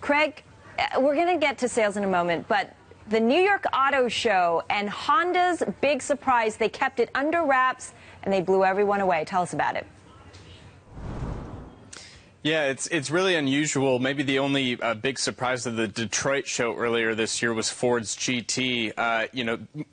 Craig, we're going to get to sales in a moment, but the New York Auto Show and Honda's big surprise, they kept it under wraps and they blew everyone away. Tell us about it. Yeah, it's really unusual. Maybe the only big surprise of the Detroit show earlier this year was Ford's GT.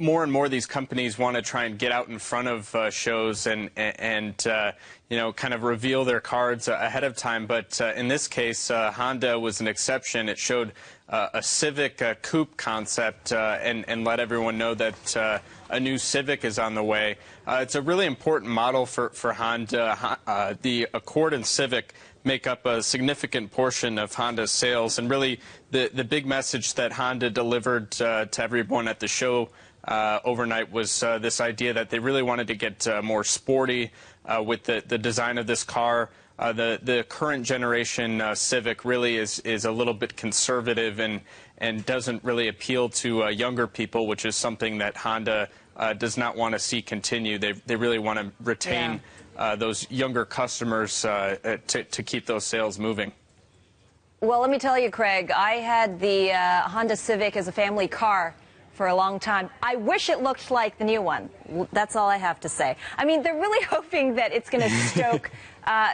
More and more these companies want to try and get out in front of shows and kind of reveal their cards ahead of time. But in this case, Honda was an exception. It showed a Civic coupe concept and let everyone know that a new Civic is on the way. It's a really important model for Honda. The Accord and Civic make up a significant portion of Honda's sales, and really the big message that Honda delivered to everyone at the show overnight was this idea that they really wanted to get more sporty with the design of this car. The current generation Civic really is a little bit conservative and doesn't really appeal to younger people, which is something that Honda does not want to see continue. They really want to retain those younger customers to keep those sales moving. Well, let me tell you, Craig, I had the Honda Civic as a family car for a long time. I wish it looked like the new one. That's all I have to say. I mean, they're really hoping that it's going to stoke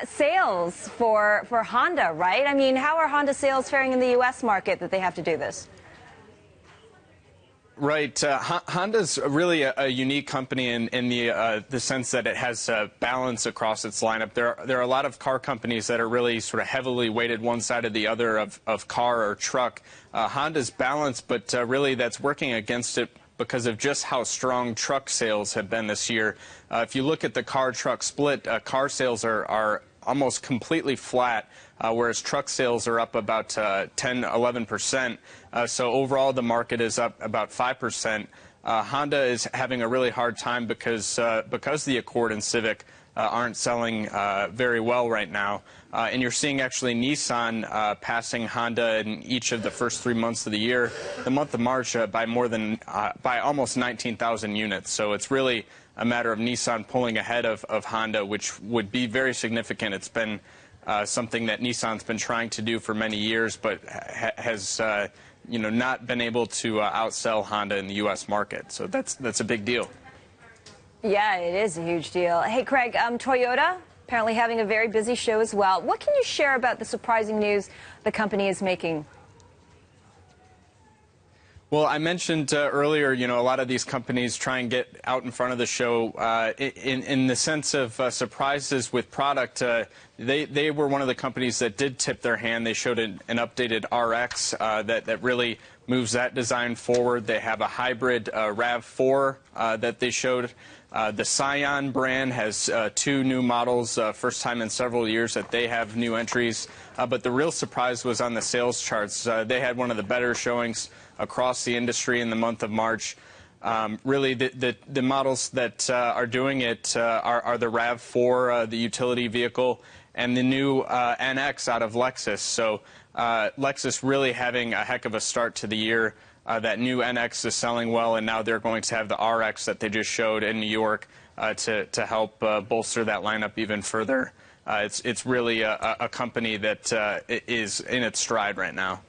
sales for Honda, right? I mean, how are Honda sales faring in the U.S. market that they have to do this? Right. Honda's really a unique company in the sense that it has balance across its lineup. There are a lot of car companies that are really sort of heavily weighted one side or the other of car or truck. Honda's balanced, but really that's working against it because of just how strong truck sales have been this year. If you look at the car-truck split, car sales are almost completely flat, whereas truck sales are up about 10–11%. So overall, the market is up about 5%. Honda is having a really hard time because the Accord and Civic aren't selling very well right now. And you're seeing actually Nissan passing Honda in each of the first 3 months of the year. The month of March by almost 19,000 units. So it's really a matter of Nissan pulling ahead of Honda, which would be very significant. It's been something that Nissan's been trying to do for many years, but has not been able to outsell Honda in the U.S. market. So that's a big deal. Yeah, it is a huge deal. Hey, Craig, Toyota apparently having a very busy show as well. What can you share about the surprising news the company is making? Well, I mentioned earlier, a lot of these companies try and get out in front of the show in the sense of surprises with product. They were one of the companies that did tip their hand. They showed an updated RX that really moves that design forward. They have a hybrid RAV4 that they showed. The Scion brand has 2 new models, first time in several years that they have new entries. But the real surprise was on the sales charts. They had one of the better showings across the industry in the month of March. Really, the models that are doing it are the RAV4, the utility vehicle, and the new NX out of Lexus. So Lexus really having a heck of a start to the year. That new NX is selling well, and now they're going to have the RX that they just showed in New York to help bolster that lineup even further. It's really a company that is in its stride right now.